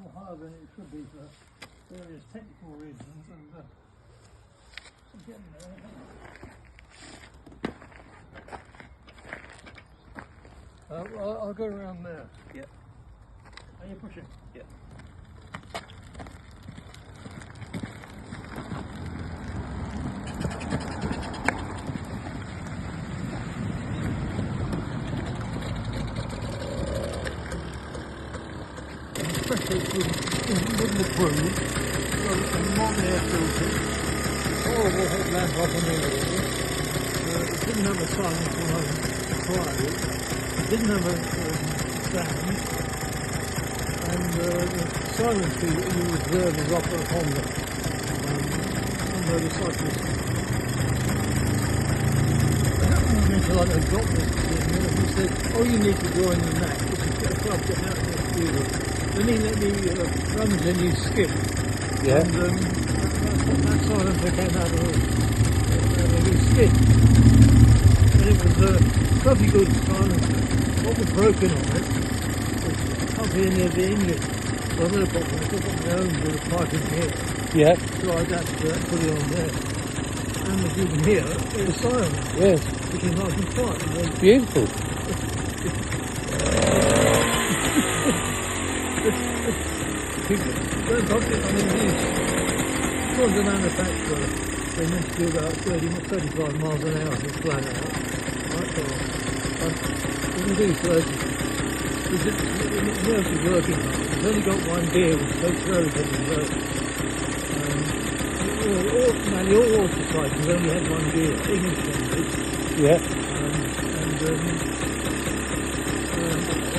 level higher than it should be for various technical reasons, and I'm getting there. I'll go around there. Yeah. Are you pushing? Yeah. Especially wouldn't approve. So it's a non-air filter. Horrible headlamp up in there. It didn't have a silence when I tried it. It didn't have a stand. And the silence key that you observe is up at Honda. Motorcyclists. Until I got this thing, he said, "Oh, you need to join the NAC, which is get a club, get out of the computer." Then he let me run the new skip. Yeah. And that silencer came out of the new skip. And it was a pretty good silencer. What was broken on it was up here near the engine. So I made a problem. I took on my own with a pipe in here. Yeah. So I adapted that, put it on there. And as you can hear, it was silent. Yes. Which is nice and quiet. Beautiful. Don't touch it, I mean, for the manufacturer, they meant to do about 35 miles an hour to flat out. Right, so, you can do 30. It works is working hard. It's only got one gear, which takes very heavy load. All motorcycles only had one gear, English ones. Yeah.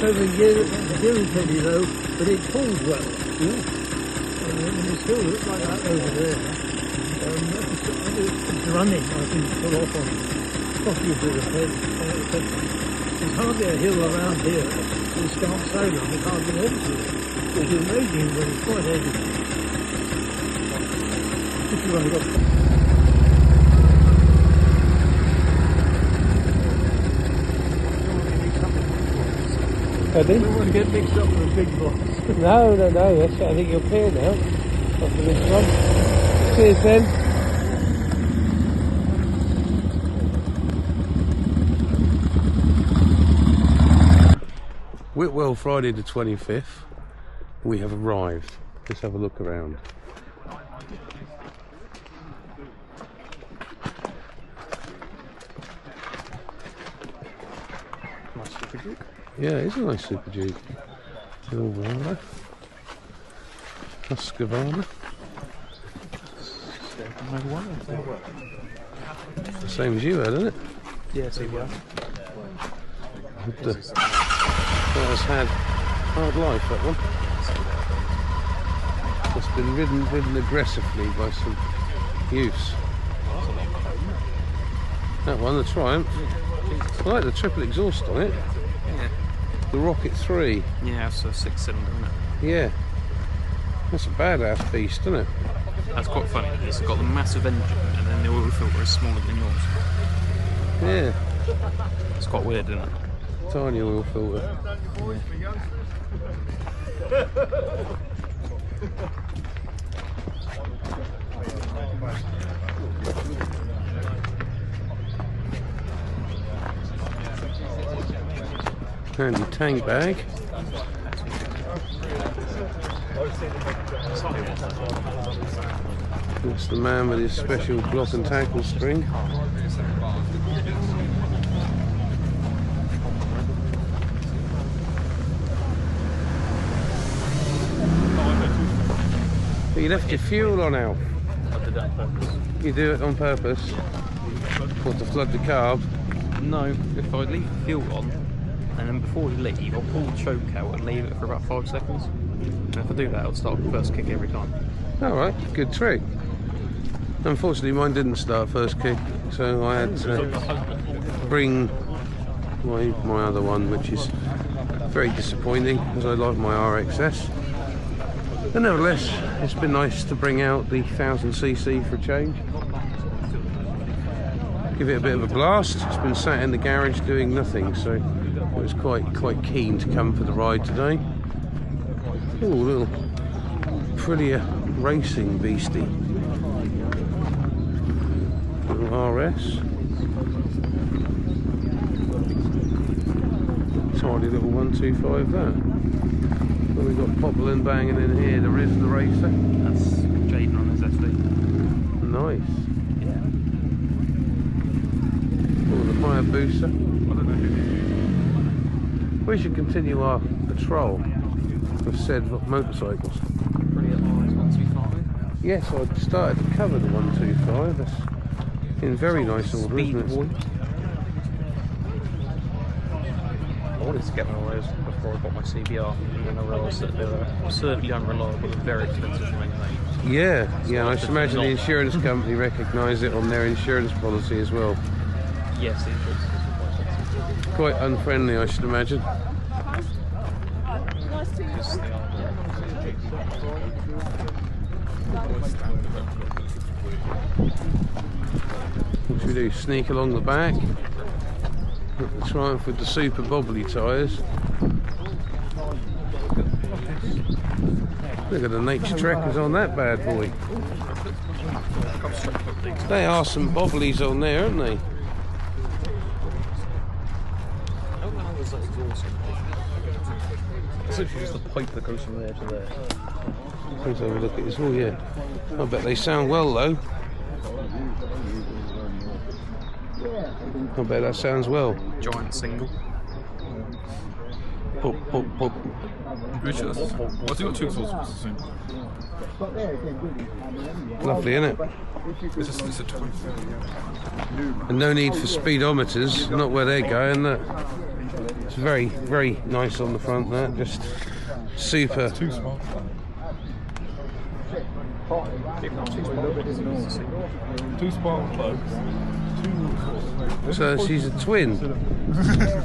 So the gearing's heavy though, but it pulls well. Yeah. And it still looks like that over there. It's running, I can pull off on it. Coffee a bit of head. There's hardly a hill around here. It starts so long, it's hardly heavy to it. Which is amazing, but it's quite heavy. If you want to go. I don't want to get mixed up with a big box. No, that's I think you're clear now. After this one. Cheers then. Whitwell, Friday the 25th. We have arrived. Let's have a look around. Nice Super Duke. Yeah, it's a nice Super Duke. Silverado. Husqvarna. It's the same as you had, isn't it? Yeah, CBR. That has had hard life, that one. It's been ridden aggressively by some use. That one, the Triumph. I like the triple exhaust on it. Yeah. The Rocket 3. Yeah, it's a 6-cylinder, isn't it? Yeah. That's a badass beast, isn't it? That's quite funny. It's got the massive engine and then the oil filter is smaller than yours. Yeah. It's quite weird, isn't it? Tiny oil filter. Handy tank bag. That's the man with his special block and tackle string. But you left your fuel on, Alf. I did that on purpose. You do it on purpose? What, to flood the carb? No, if I leave the fuel on, and then before we leave, I'll pull the choke out and leave it for about 5 seconds. And if I do that, it'll start first kick every time. Alright, good trick. Unfortunately, mine didn't start first kick, so I had to bring my other one, which is very disappointing, because I like my RXS. But nevertheless, it's been nice to bring out the 1000cc for a change. Give it a bit of a blast. It's been sat in the garage doing nothing, so I was quite keen to come for the ride today. Ooh, little Aprilia racing beastie. Little RS. Tiny little 125 that. Then we've got Poplin banging in here, the Riz the Racer. That's Jaden on his FD. Nice. Yeah. Oh, the Hayabusa. I don't know who. We should continue our patrol of said motorcycles. Pretty at 125. Yes, I started to cover the 125. That's in very nice order, Speed isn't it? boy. I wanted to get one of those before I got my CBR, and then I realised that they were absurdly unreliable and very expensive to maintain. Yeah, yeah. I should imagine the insurance company recognise it on their insurance policy as well. Yes, the insurance is quite expensive. Quite unfriendly, I should imagine. Because they are. What should we do? Sneak along the back. Got the Triumph with the super bobbly tyres. Look at the nature trekkers on that bad boy. They are some bobblies on there, aren't they? It's literally just the pipe that goes from there to there. Let's have a look at this. Oh yeah, I bet they sound well though. I bet that sounds well. Giant single. Pop, pop, pop. What's he got two exhausts soon? Lovely, isn't it? It's a 20. And no need for speedometers, not where they're going. That it's very, very nice on the front. That just super. Too smart. Two spark plugs. So she's a twin.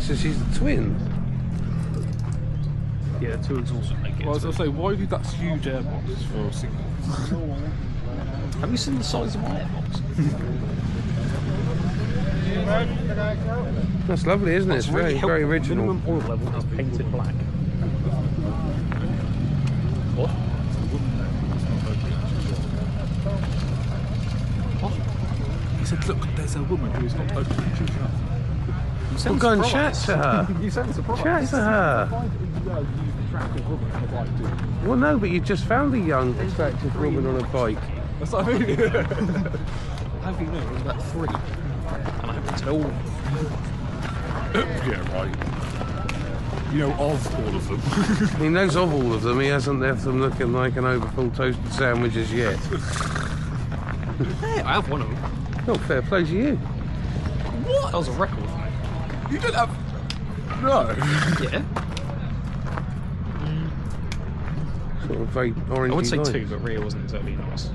So she's a twin. Yeah, two exhausts would make it. Well, as I say, why do that huge airbox for a single? Have you seen the size of my airbox? That's lovely, isn't it? It's very, very original. Minimum oil level is painted black. What? He said, look, there's a woman who is not openly choosing up. Well, go and chat to her. You sound surprised. Chat to her. Well, no, but you just found a young, attractive woman on a bike. That's what I mean. How do you know? It was about 3. And I have to tell. Yeah, right. You know of all of them. He knows of all of them. He hasn't left them looking like an overfull toasted sandwich as yet. Hey, I have one of them. Oh, fair play to you. What? That was a record for me. You didn't have... No. Yeah. Sort of very orangey. I would say light. 2, but Rio wasn't exactly nice.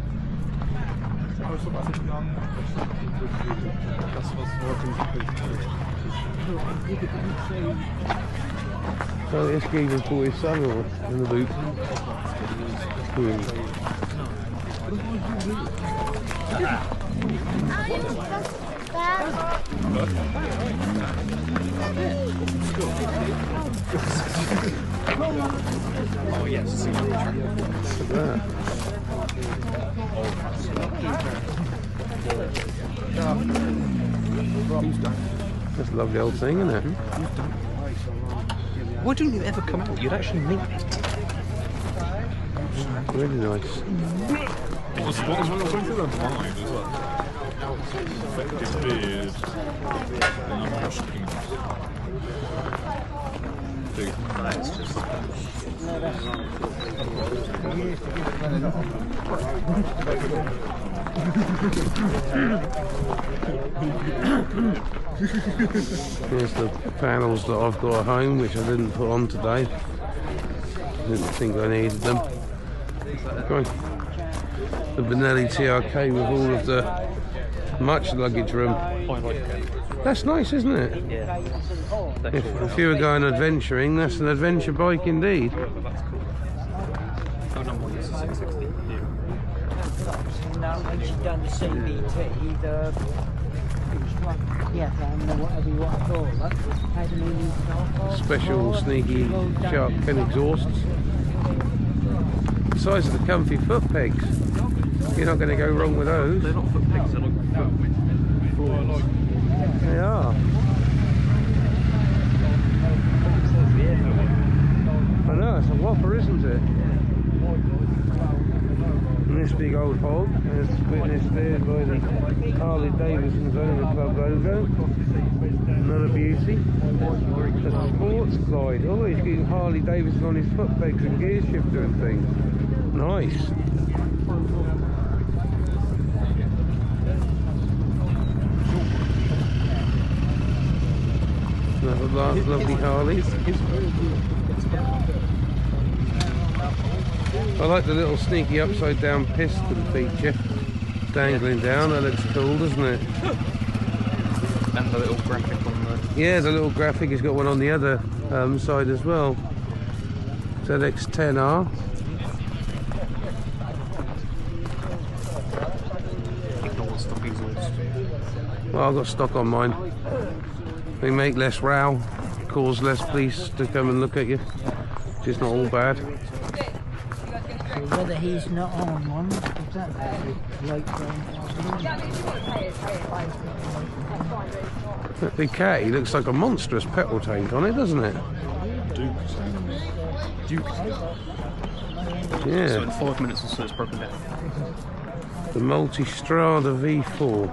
So this gave his boy his son or in the boot. Oh, yes. That's a lovely old thing, isn't it? Why didn't you ever come out? You'd actually meet me. Really nice. What was one of them? 5 as well. Effective beard. And unbrushed penis. Dude. That's just... Here's the panels that I've got at home, which I didn't put on today. Didn't think I needed them. Right. The Benelli TRK with all of the much luggage room. That's nice, isn't it? Yeah. If you were going adventuring, that's an adventure bike indeed. That's cool. Oh, no, what is a 660? Now, when she's done the CBT, whatever you want to call it, how do you mean Special sneaky shark fin exhausts. size of the comfy foot pegs. You're not going to go wrong with those. They're not foot pegs, they're like foot floors. They are. I know, it's a whopper, isn't it? And this big old hog is witnessed there by the Harley Davidson's owner club logo. Another beauty. A sports glide. Oh, he's getting Harley Davidson on his foot pegs and gear shifter and things. Nice. Another lovely Harley. I like the little sneaky upside down piston feature dangling down. That looks cool, doesn't it? And the little graphic on the... Yeah, the little graphic has got one on the other side as well. ZX10R. Ignore stock exhaust. Well, I've got stock on mine. They make less row, cause less police to come and look at you, which is not all bad. So whether he's not on one, is that light That big cat, he looks like a monstrous petrol tank on it, doesn't it? Duke. Yeah. So in 5 minutes or so it's broken down. The Multistrada V4.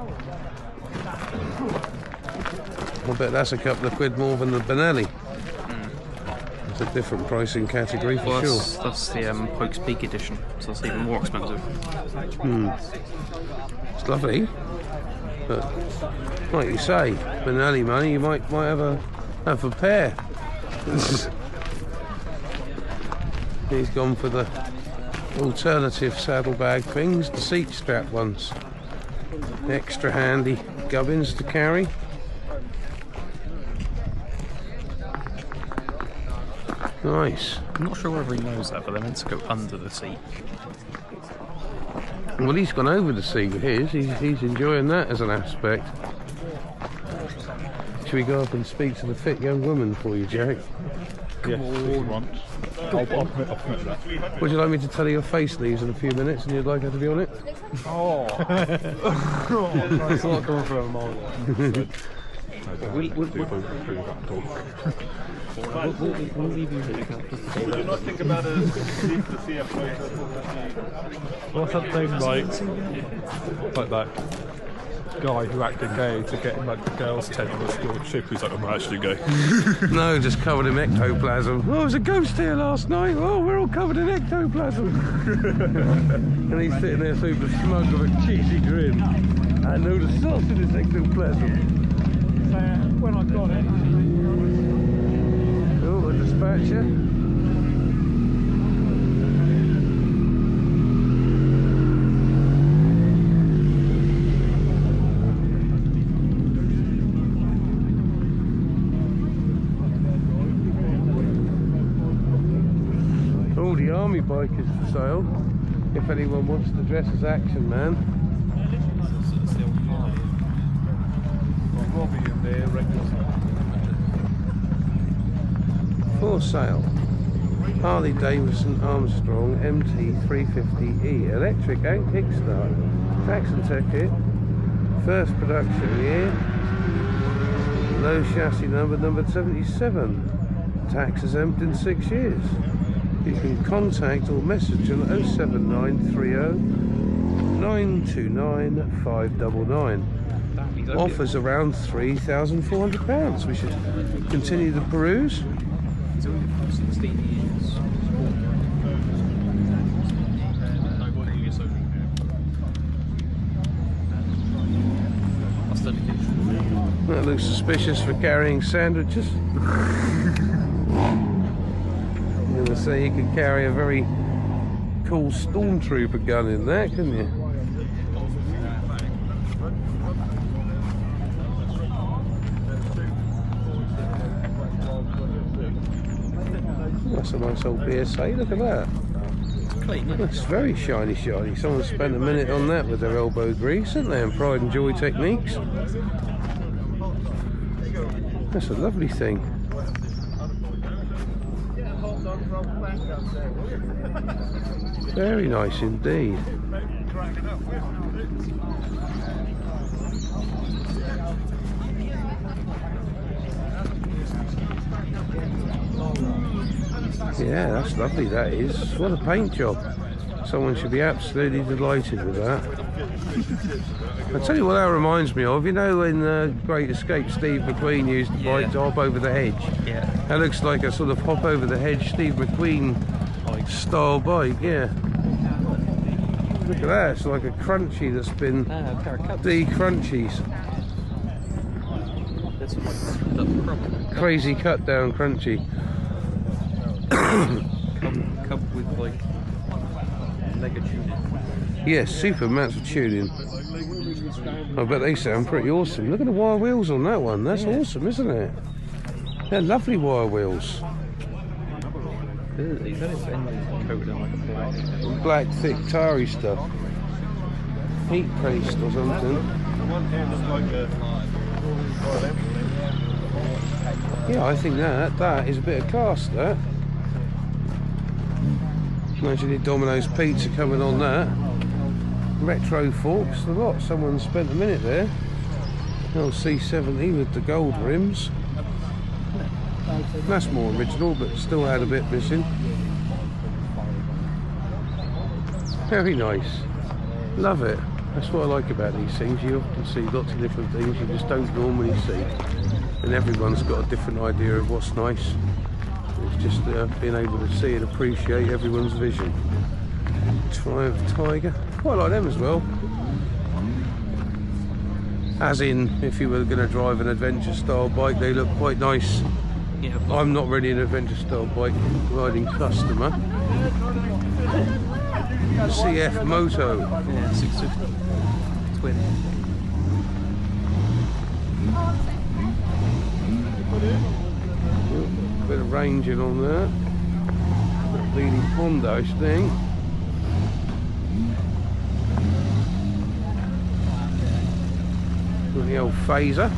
I bet that's a couple of quid more than the Benelli. It's a different pricing category for Well, sure. that's the Pokes Peak edition, so that's even more expensive. It's lovely, but like you say, Benelli money, you might have a pair. He's gone for the alternative saddlebag things, the seat strap ones. Extra handy gubbins to carry. Nice. I'm not sure whether he knows that, but they're meant to go under the seat. Well, he's gone over the seat with his. He's enjoying that as an aspect. Should we go up and speak to the fit young woman for you, Jack? Yes, if you want. I'll commit to that. Would you like me to tell her your face leaves in a few minutes and you'd like her to be on it? Oh! It's not coming from a mole. We'll leave you here. Would you not think about it as the CFO? What's that thing like that guy who acted gay to get in like the girls' tent on the school ship who's like, I'm actually gay. No, just covered in ectoplasm. Oh, there's a ghost here last night. Oh, we're all covered in ectoplasm. And he's sitting there super smug with a cheesy grin. I know the source of this ectoplasm. So when I got it, Oh, a dispatcher. Oh, the army bike is for sale. If anyone wants to dress as Action Man. Robbie in there, regular. For sale, Harley Davidson Armstrong MT350E, electric and kickstart, tax and ticket, first production year, low chassis number 77, tax exempt in 6 years. You can contact or message on 07930 929 599. Offers around £3,400. We should continue the peruse. It's only for 16 years. That's dedication. That looks suspicious for carrying sandwiches. I'm going to say you could carry a very cool stormtrooper gun in there, couldn't you? That's a nice old BSA, look at that. Clean, isn't it? That's very shiny. Someone spent a minute on that with their elbow grease, didn't they? And Pride and Joy Techniques. That's a lovely thing. Very nice indeed. Yeah, that's lovely, that is. What a paint job. Someone should be absolutely delighted with that. I'll tell you what that reminds me of. You know when Great Escape Steve McQueen used the bike to hop over the hedge? Yeah. That looks like a sort of hop over the hedge Steve McQueen style bike, yeah. Look at that, it's like a crunchy that's been de-crunchies. That's like Crazy cut down crunchy. Cup with like mega tuning. Yes, super amounts of tuning. I bet they sound pretty awesome. Look at the wire wheels on that one. That's awesome, isn't it? They're lovely wire wheels. He's had his engine coated in like a Black, thick, tarry stuff. Heat paste or something. Yeah, I think that is a bit of class, that. Imagine if Domino's Pizza coming on that. Retro forks, the lot. Someone spent a minute there. Old C70 with the gold rims. That's more original, but still had a bit missing. Very nice. Love it. That's what I like about these things. You often see lots of different things you just don't normally see. And everyone's got a different idea of what's nice. It's just being able to see and appreciate everyone's vision. Triumph Tiger. Quite like them as well. As in, if you were going to drive an adventure style bike, they look quite nice. Yeah, I'm not really an adventure style bike riding customer. CF Moto. Yeah, 650 twin. Bit of ranging on there. That bleeding Honda-ish thing. Got the old phaser.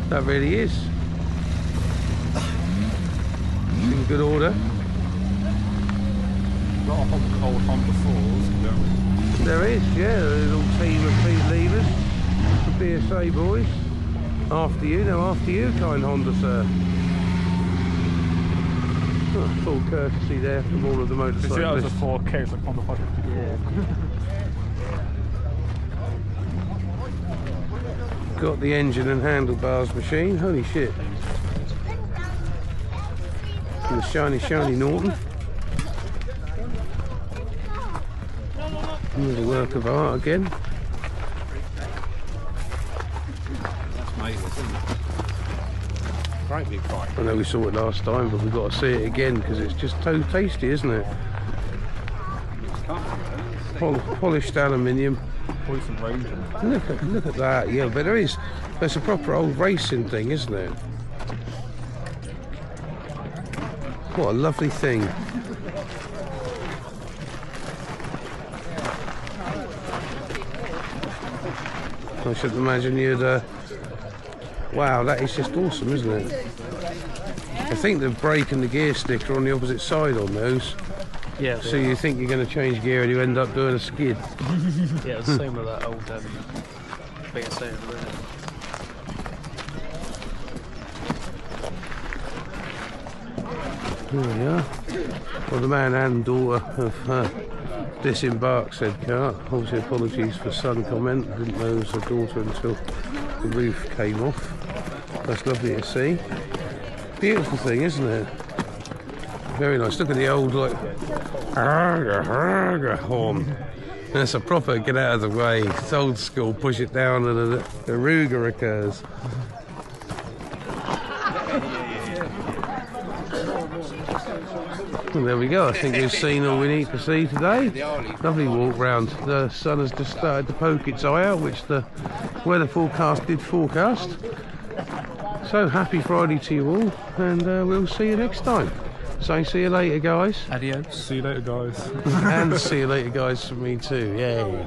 That really is. It's in good order. Got a old Honda 4s. There is, yeah, a little team of Pete Levers, the BSA boys. After you, no, after you, kind Honda, sir. Oh, full courtesy there from all of the motorcyclists. That was a 4K, it's like Honda 550. Yeah. Got the engine and handlebars machine, holy shit. And the shiny Norton. Another work of art again. That's amazing, isn't it? Great big bike. I know we saw it last time, but we've got to see it again because it's just so tasty, isn't it? Polished aluminium. Decent range. Look at that, yeah, but there's a proper old racing thing, isn't it? What a lovely thing. I should imagine you'd, wow, that is just awesome, isn't it? I think the brake and the gear stick are on the opposite side on those. Yeah. So you think you're going to change gear and you end up doing a skid. Yeah, it's the same with that old BSA over there. Here we are. Well, the man and daughter have disembarked said car. Obviously, apologies for son comment. I didn't know it was a daughter until the roof came off. That's lovely to see. Beautiful thing, isn't it? Very nice. Look at the old, like, horn. That's a proper get out of the way. It's old school, push it down and the Ruger occurs. Well, there we go. I think we've seen all we need to see today. Lovely walk round. The sun has just started to poke its eye out, which the weather forecast did forecast. So happy Friday to you all, and we'll see you next time. So see you later, guys. Adios. See you later, guys. And see you later, guys, from me too. Yay.